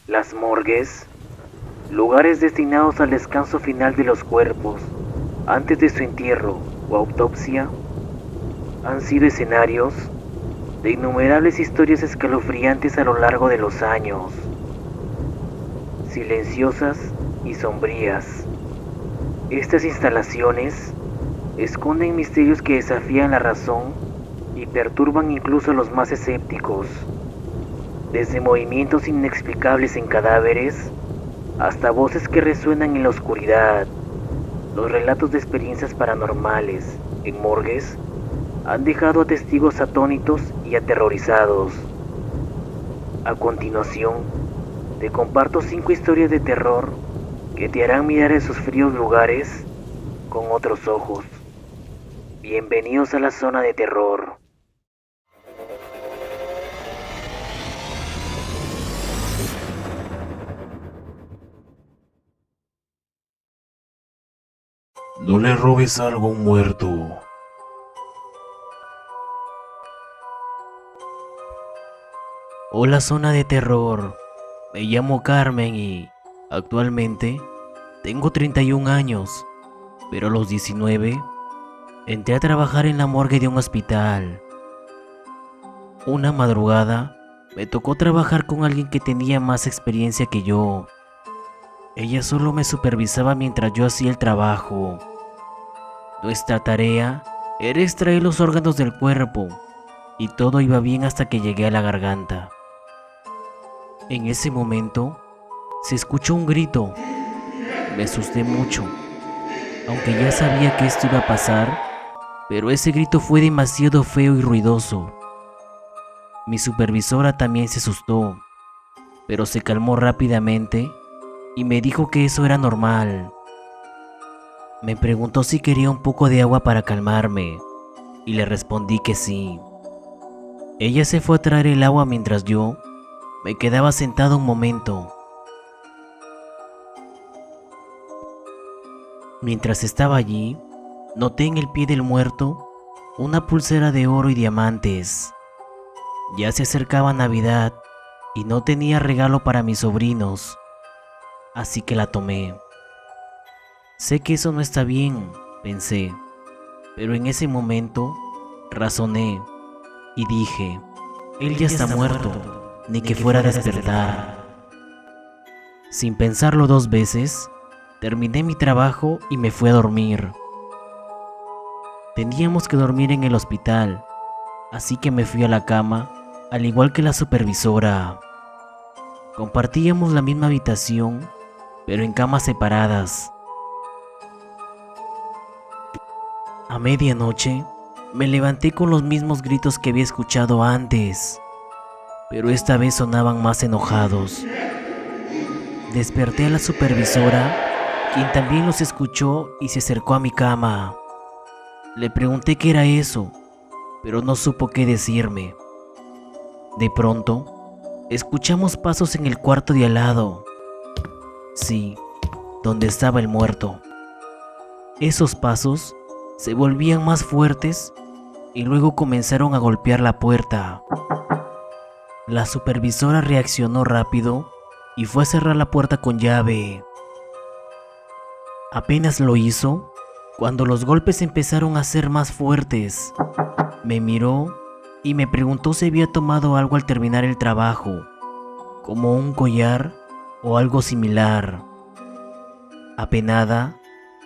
Las morgues, lugares destinados al descanso final de los cuerpos antes de su entierro o autopsia, han sido escenarios de innumerables historias escalofriantes a lo largo de los años, silenciosas y sombrías. Estas instalaciones esconden misterios que desafían la razón y perturban incluso a los más escépticos, desde movimientos inexplicables en cadáveres hasta voces que resuenan en la oscuridad. Los relatos de experiencias paranormales en morgues han dejado a testigos atónitos y aterrorizados. A continuación, te comparto 5 historias de terror que te harán mirar esos fríos lugares con otros ojos. Bienvenidos a la zona de terror. No le robes algo a un muerto. Hola zona de terror, me llamo Carmen y actualmente tengo 31 años, pero a los 19 entré a trabajar en la morgue de un hospital. Una madrugada me tocó trabajar con alguien que tenía más experiencia que yo. Ella solo me supervisaba mientras yo hacía el trabajo. Nuestra tarea era extraer los órganos del cuerpo y todo iba bien hasta que llegué a la garganta. En ese momento se escuchó un grito. Me asusté mucho, aunque ya sabía que esto iba a pasar, pero ese grito fue demasiado feo y ruidoso. Mi supervisora también se asustó, pero se calmó rápidamente y me dijo que eso era normal. Me preguntó si quería un poco de agua para calmarme y le respondí que sí. Ella se fue a traer el agua mientras yo me quedaba sentado un momento. Mientras estaba allí, noté en el pie del muerto una pulsera de oro y diamantes. Ya se acercaba Navidad y no tenía regalo para mis sobrinos, así que la tomé. Sé que eso no está bien, pensé, pero en ese momento razoné y dije, él ya está muerto, ni que fuera a despertar. Sin pensarlo 2 veces, terminé mi trabajo y me fui a dormir. Teníamos que dormir en el hospital, así que me fui a la cama, al igual que la supervisora. Compartíamos la misma habitación, pero en camas separadas. A medianoche, me levanté con los mismos gritos que había escuchado antes, pero esta vez sonaban más enojados. Desperté a la supervisora, quien también los escuchó y se acercó a mi cama. Le pregunté qué era eso, pero no supo qué decirme. De pronto, escuchamos pasos en el cuarto de al lado. Sí, donde estaba el muerto. Esos pasos se volvían más fuertes y luego comenzaron a golpear la puerta. La supervisora reaccionó rápido y fue a cerrar la puerta con llave. Apenas lo hizo cuando los golpes empezaron a ser más fuertes. Me miró y me preguntó si había tomado algo al terminar el trabajo, como un collar o algo similar. Apenada,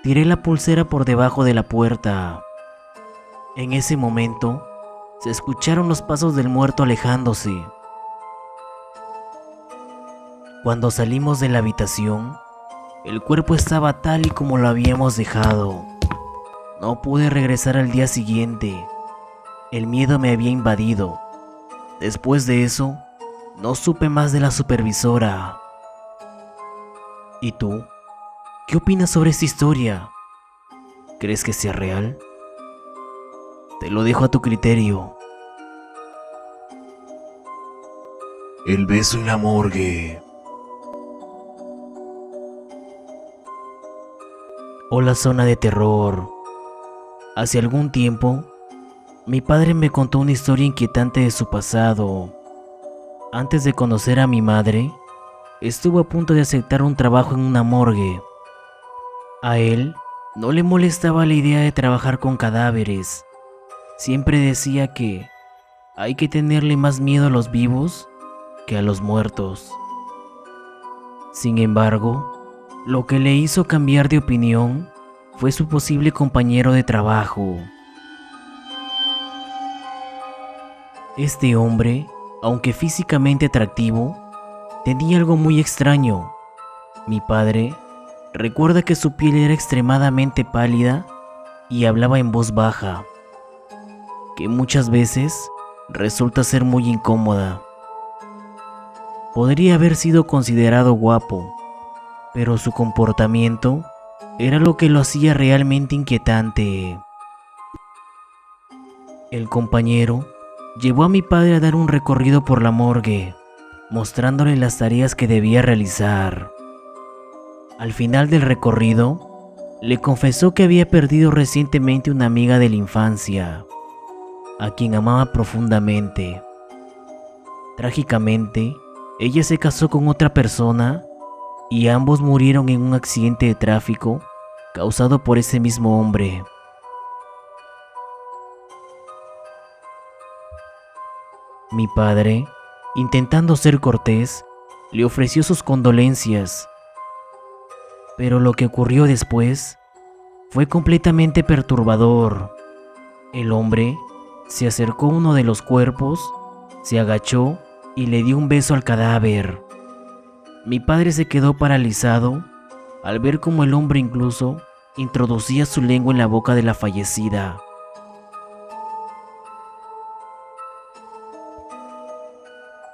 tiré la pulsera por debajo de la puerta. En ese momento, se escucharon los pasos del muerto alejándose. Cuando salimos de la habitación, el cuerpo estaba tal y como lo habíamos dejado. No pude regresar al día siguiente. El miedo me había invadido. Después de eso, no supe más de la supervisora. ¿Y tú? ¿Qué opinas sobre esta historia? ¿Crees que sea real? Te lo dejo a tu criterio. El beso en la morgue. Hola zona de terror. Hace algún tiempo, mi padre me contó una historia inquietante de su pasado. Antes de conocer a mi madre, estuvo a punto de aceptar un trabajo en una morgue. A él no le molestaba la idea de trabajar con cadáveres. Siempre decía que hay que tenerle más miedo a los vivos que a los muertos. Sin embargo, lo que le hizo cambiar de opinión fue su posible compañero de trabajo. Este hombre, aunque físicamente atractivo, tenía algo muy extraño. Mi padre recuerda que su piel era extremadamente pálida y hablaba en voz baja, que muchas veces resulta ser muy incómoda. Podría haber sido considerado guapo, pero su comportamiento era lo que lo hacía realmente inquietante. El compañero llevó a mi padre a dar un recorrido por la morgue, mostrándole las tareas que debía realizar. Al final del recorrido, le confesó que había perdido recientemente una amiga de la infancia, a quien amaba profundamente. Trágicamente, ella se casó con otra persona y ambos murieron en un accidente de tráfico causado por ese mismo hombre. Mi padre, intentando ser cortés, le ofreció sus condolencias, pero lo que ocurrió después fue completamente perturbador. El hombre se acercó a uno de los cuerpos, se agachó y le dio un beso al cadáver. Mi padre se quedó paralizado al ver cómo el hombre incluso introducía su lengua en la boca de la fallecida.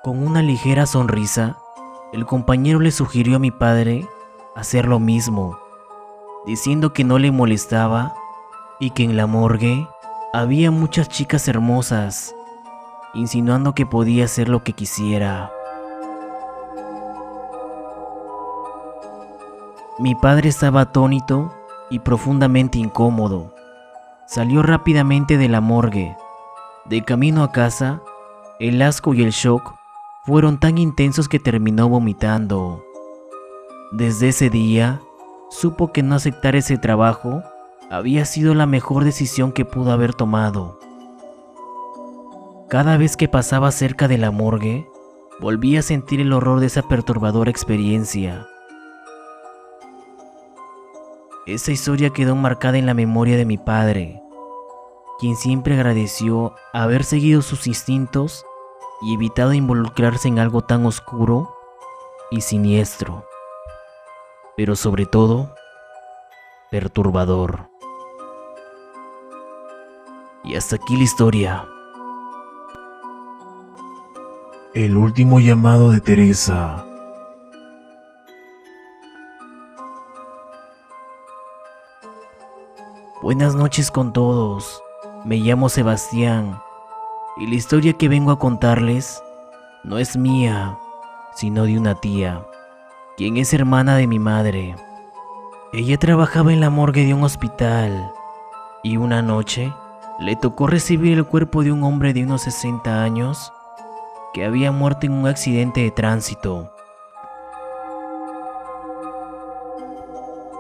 Con una ligera sonrisa, el compañero le sugirió a mi padre hacer lo mismo, diciendo que no le molestaba y que en la morgue había muchas chicas hermosas, insinuando que podía hacer lo que quisiera. Mi padre estaba atónito y profundamente incómodo. Salió rápidamente de la morgue. De camino a casa, el asco y el shock fueron tan intensos que terminó vomitando. Desde ese día, supo que no aceptar ese trabajo había sido la mejor decisión que pudo haber tomado. Cada vez que pasaba cerca de la morgue, volvía a sentir el horror de esa perturbadora experiencia. Esa historia quedó marcada en la memoria de mi padre, quien siempre agradeció haber seguido sus instintos y evitado involucrarse en algo tan oscuro y siniestro, pero sobre todo, perturbador. Y hasta aquí la historia. El último llamado de Teresa. Buenas noches con todos. Me llamo Sebastián y la historia que vengo a contarles no es mía, sino de una tía, quien es hermana de mi madre. Ella trabajaba en la morgue de un hospital y una noche le tocó recibir el cuerpo de un hombre de unos 60 años que había muerto en un accidente de tránsito.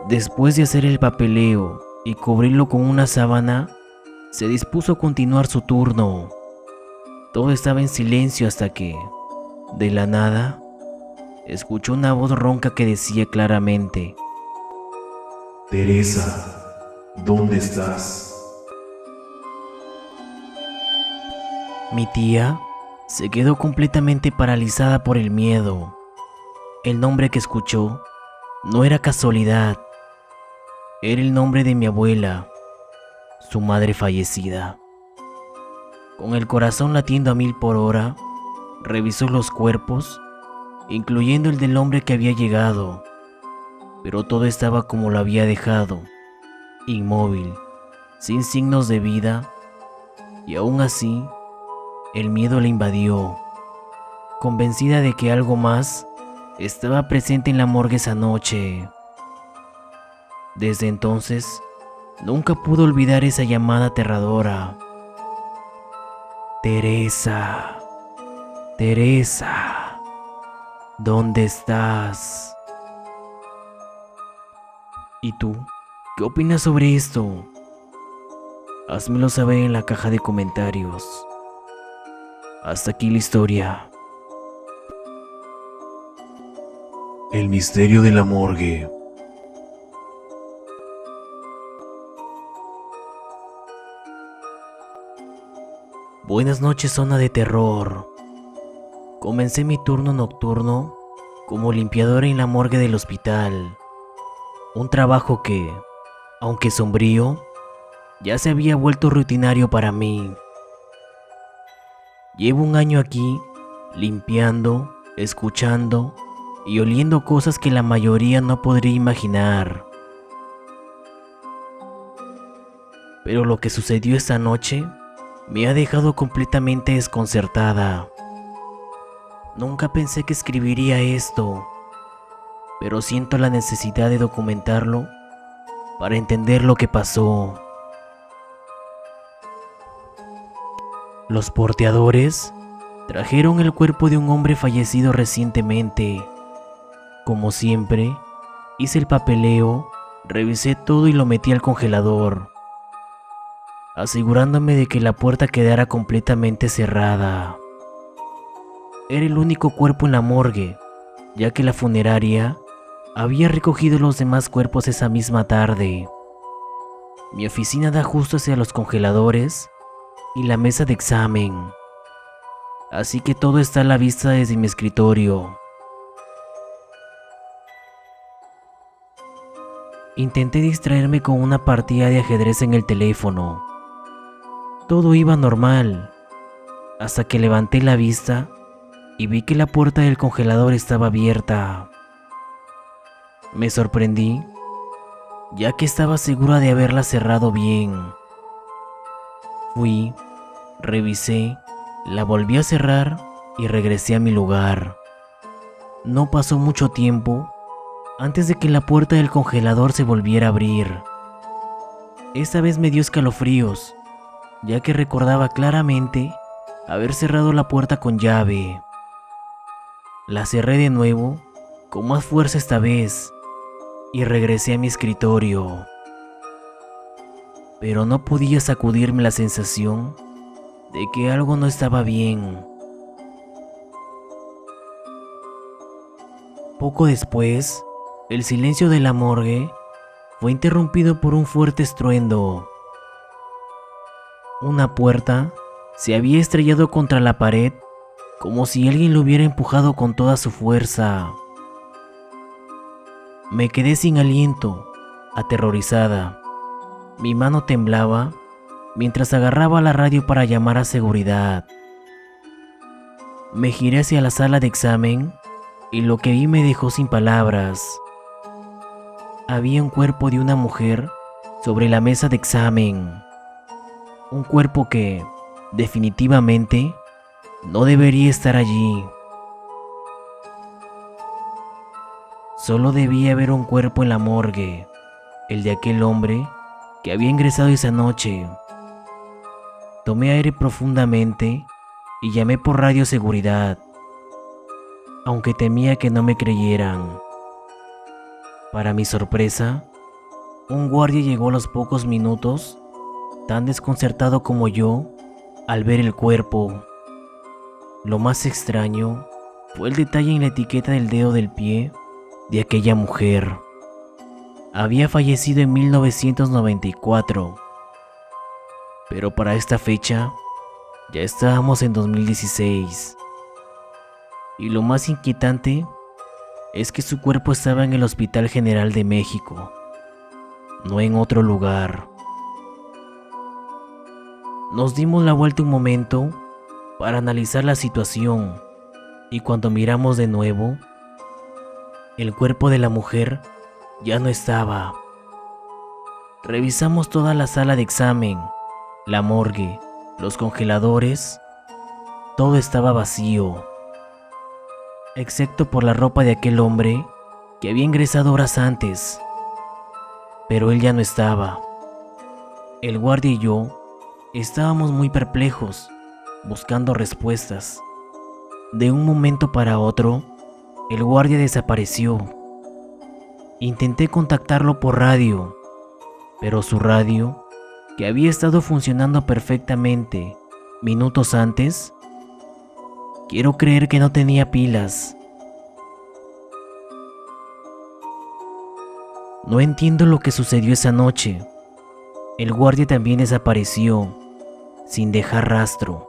Después de hacer el papeleo y cubrirlo con una sábana, se dispuso a continuar su turno. Todo estaba en silencio hasta que, de la nada, escuchó una voz ronca que decía claramente: Teresa, ¿dónde estás? Mi tía se quedó completamente paralizada por el miedo. El nombre que escuchó no era casualidad. Era el nombre de mi abuela, su madre fallecida. Con el corazón latiendo a 1000 por hora, revisó los cuerpos, incluyendo el del hombre que había llegado, pero todo estaba como lo había dejado, inmóvil, sin signos de vida, y aún así, el miedo la invadió, convencida de que algo más estaba presente en la morgue esa noche. Desde entonces, nunca pudo olvidar esa llamada aterradora. Teresa, Teresa. ¿Dónde estás? ¿Y tú? ¿Qué opinas sobre esto? Házmelo saber en la caja de comentarios. Hasta aquí la historia. El misterio de la morgue. Buenas noches, zona de terror. Comencé mi turno nocturno como limpiador en la morgue del hospital. Un trabajo que, aunque sombrío, ya se había vuelto rutinario para mí. Llevo un año aquí, limpiando, escuchando y oliendo cosas que la mayoría no podría imaginar. Pero lo que sucedió esta noche me ha dejado completamente desconcertada. Nunca pensé que escribiría esto, pero siento la necesidad de documentarlo para entender lo que pasó. Los porteadores trajeron el cuerpo de un hombre fallecido recientemente. Como siempre, hice el papeleo, revisé todo y lo metí al congelador, asegurándome de que la puerta quedara completamente cerrada. Era el único cuerpo en la morgue, ya que la funeraria había recogido los demás cuerpos esa misma tarde. Mi oficina da justo hacia los congeladores y la mesa de examen, así que todo está a la vista desde mi escritorio. Intenté distraerme con una partida de ajedrez en el teléfono. Todo iba normal, hasta que levanté la vista y vi que la puerta del congelador estaba abierta. Me sorprendí, ya que estaba segura de haberla cerrado bien. Fui, revisé, la volví a cerrar y regresé a mi lugar. No pasó mucho tiempo antes de que la puerta del congelador se volviera a abrir. Esta vez me dio escalofríos, ya que recordaba claramente haber cerrado la puerta con llave. La cerré de nuevo, con más fuerza esta vez, y regresé a mi escritorio. Pero no podía sacudirme la sensación de que algo no estaba bien. Poco después, el silencio de la morgue fue interrumpido por un fuerte estruendo. Una puerta se había estrellado contra la pared como si alguien lo hubiera empujado con toda su fuerza. Me quedé sin aliento, aterrorizada. Mi mano temblaba mientras agarraba la radio para llamar a seguridad. Me giré hacia la sala de examen y lo que vi me dejó sin palabras. Había un cuerpo de una mujer sobre la mesa de examen. Un cuerpo que, definitivamente, no debería estar allí. Solo debía haber un cuerpo en la morgue, el de aquel hombre que había ingresado esa noche. Tomé aire profundamente y llamé por radio seguridad, aunque temía que no me creyeran. Para mi sorpresa, un guardia llegó a los pocos minutos, tan desconcertado como yo, al ver el cuerpo. Lo más extraño fue el detalle en la etiqueta del dedo del pie de aquella mujer. Había fallecido en 1994, pero para esta fecha ya estábamos en 2016. Y lo más inquietante es que su cuerpo estaba en el Hospital General de México, no en otro lugar. Nos dimos la vuelta un momento para analizar la situación y cuando miramos de nuevo, el cuerpo de la mujer ya no estaba. Revisamos toda la sala de examen, la morgue, los congeladores, todo estaba vacío, excepto por la ropa de aquel hombre que había ingresado horas antes. Pero él ya no estaba. El guardia y yo estábamos muy perplejos, buscando respuestas. De un momento para otro, El guardia desapareció. Intenté contactarlo por radio, pero su radio, que había estado funcionando perfectamente minutos antes, quiero creer que no tenía pilas. No entiendo lo que sucedió esa noche. El guardia también desapareció, sin dejar rastro,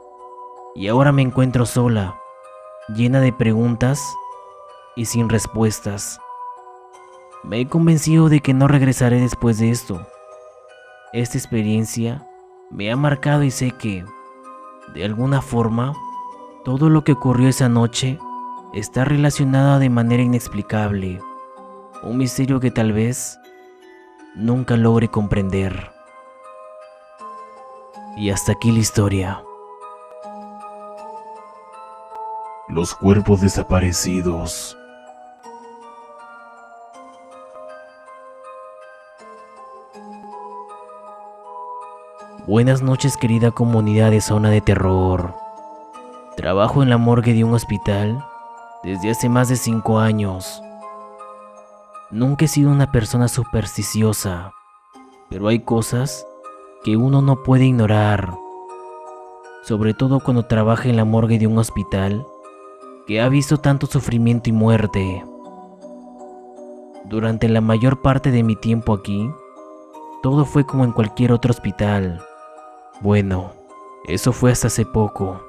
y ahora me encuentro sola, llena de preguntas y sin respuestas. Me he convencido de que no regresaré después de esto. Esta experiencia me ha marcado y sé que, de alguna forma, todo lo que ocurrió esa noche está relacionado de manera inexplicable. Un misterio que tal vez nunca logre comprender. Y hasta aquí la historia. Los cuerpos desaparecidos. Buenas noches, querida comunidad de Zona de Terror. Trabajo en la morgue de un hospital desde hace más de 5 años. Nunca he sido una persona supersticiosa, pero hay cosas que uno no puede ignorar, sobre todo cuando trabaja en la morgue de un hospital que ha visto tanto sufrimiento y muerte. Durante la mayor parte de mi tiempo aquí, todo fue como en cualquier otro hospital. Bueno, eso fue hasta hace poco.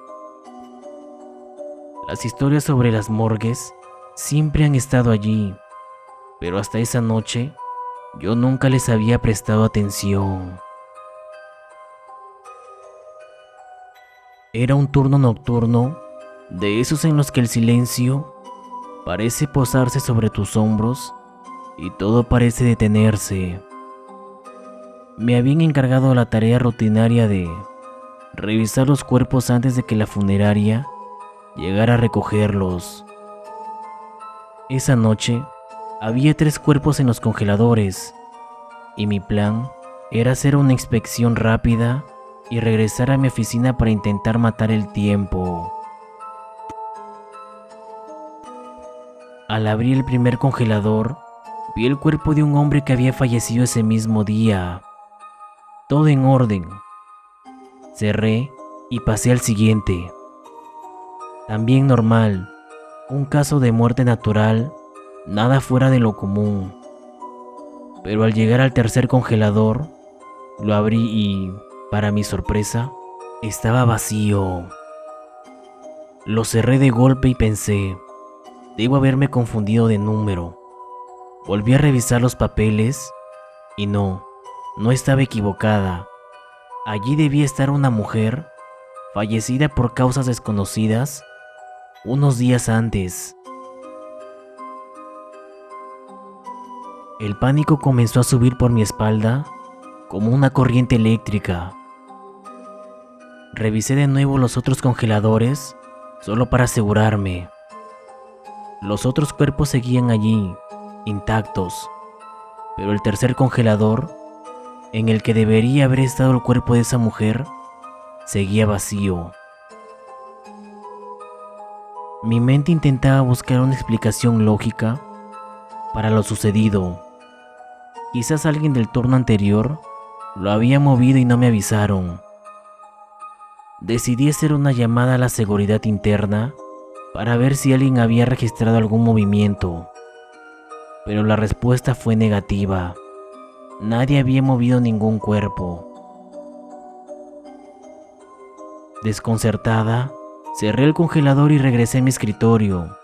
Las historias sobre las morgues siempre han estado allí, pero hasta esa noche yo nunca les había prestado atención. Era un turno nocturno, de esos en los que el silencio parece posarse sobre tus hombros y todo parece detenerse. Me habían encargado la tarea rutinaria de revisar los cuerpos antes de que la funeraria llegara a recogerlos. Esa noche había 3 cuerpos en los congeladores y mi plan era hacer una inspección rápida y regresar a mi oficina para intentar matar el tiempo. Al abrir el primer congelador, vi el cuerpo de un hombre que había fallecido ese mismo día. Todo en orden. Cerré y pasé al siguiente. También normal, un caso de muerte natural, nada fuera de lo común. Pero al llegar al tercer congelador, lo abrí y, para mi sorpresa, estaba vacío. Lo cerré de golpe y pensé, debo haberme confundido de número. Volví a revisar los papeles y no estaba equivocada. Allí debía estar una mujer fallecida por causas desconocidas unos días antes. El pánico comenzó a subir por mi espalda como una corriente eléctrica. Revisé de nuevo los otros congeladores solo para asegurarme. Los otros cuerpos seguían allí, intactos, pero el tercer congelador, en el que debería haber estado el cuerpo de esa mujer, seguía vacío. Mi mente intentaba buscar una explicación lógica para lo sucedido. Quizás alguien del turno anterior lo había movido y no me avisaron. Decidí hacer una llamada a la seguridad interna para ver si alguien había registrado algún movimiento, pero la respuesta fue negativa. Nadie había movido ningún cuerpo. Desconcertada, cerré el congelador y regresé a mi escritorio.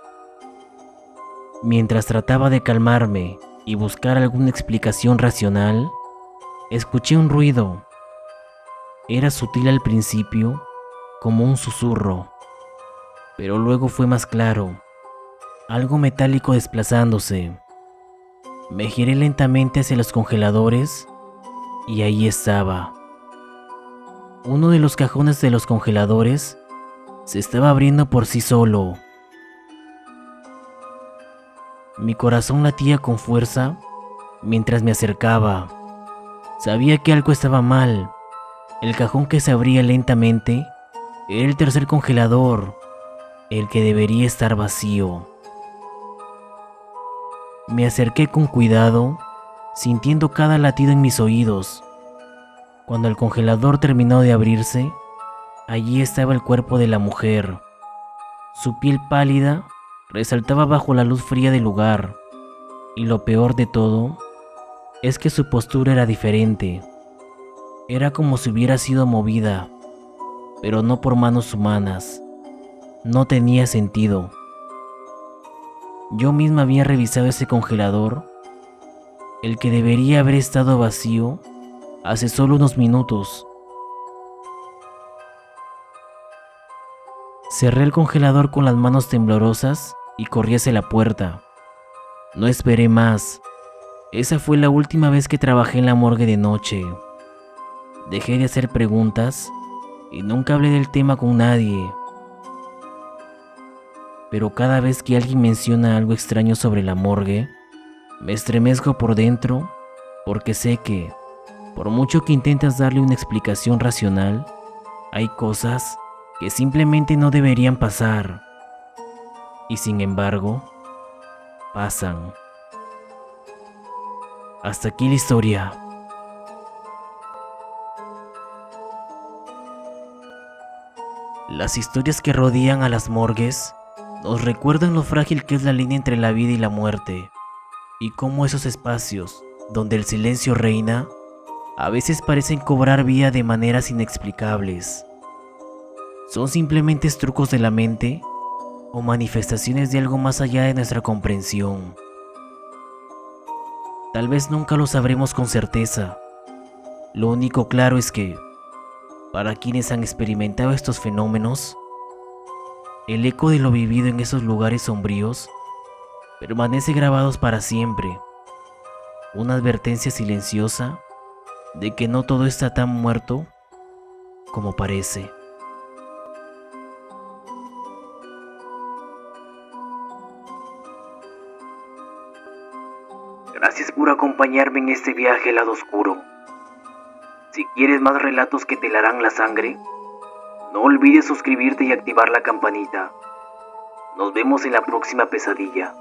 Mientras trataba de calmarme y buscar alguna explicación racional, escuché un ruido. Era sutil al principio, como un susurro, pero luego fue más claro, algo metálico desplazándose. Me giré lentamente hacia los congeladores y ahí estaba. Uno de los cajones de los congeladores se estaba abriendo por sí solo. Mi corazón latía con fuerza mientras me acercaba. Sabía que algo estaba mal. El cajón que se abría lentamente era el tercer congelador, el que debería estar vacío. Me acerqué con cuidado, sintiendo cada latido en mis oídos. Cuando el congelador terminó de abrirse, allí estaba el cuerpo de la mujer. Su piel pálida resaltaba bajo la luz fría del lugar, y lo peor de todo es que su postura era diferente. Era como si hubiera sido movida, pero no por manos humanas. No tenía sentido. Yo misma había revisado ese congelador, el que debería haber estado vacío hace solo unos minutos. Cerré el congelador con las manos temblorosas y corrí hacia la puerta. No esperé más. Esa fue la última vez que trabajé en la morgue de noche. Dejé de hacer preguntas y nunca hablé del tema con nadie. Pero cada vez que alguien menciona algo extraño sobre la morgue, me estremezco por dentro porque sé que, por mucho que intentas darle una explicación racional, hay cosas que simplemente no deberían pasar. Y sin embargo, pasan. Hasta aquí la historia. Las historias que rodean a las morgues nos recuerdan lo frágil que es la línea entre la vida y la muerte, y cómo esos espacios, donde el silencio reina, a veces parecen cobrar vida de maneras inexplicables. ¿Son simplemente trucos de la mente o manifestaciones de algo más allá de nuestra comprensión? Tal vez nunca lo sabremos con certeza. Lo único claro es que, para quienes han experimentado estos fenómenos, el eco de lo vivido en esos lugares sombríos permanece grabados para siempre. Una advertencia silenciosa de que no todo está tan muerto como parece. Gracias por acompañarme en este viaje al lado oscuro. Si quieres más relatos que te helarán la sangre, no olvides suscribirte y activar la campanita. Nos vemos en la próxima pesadilla.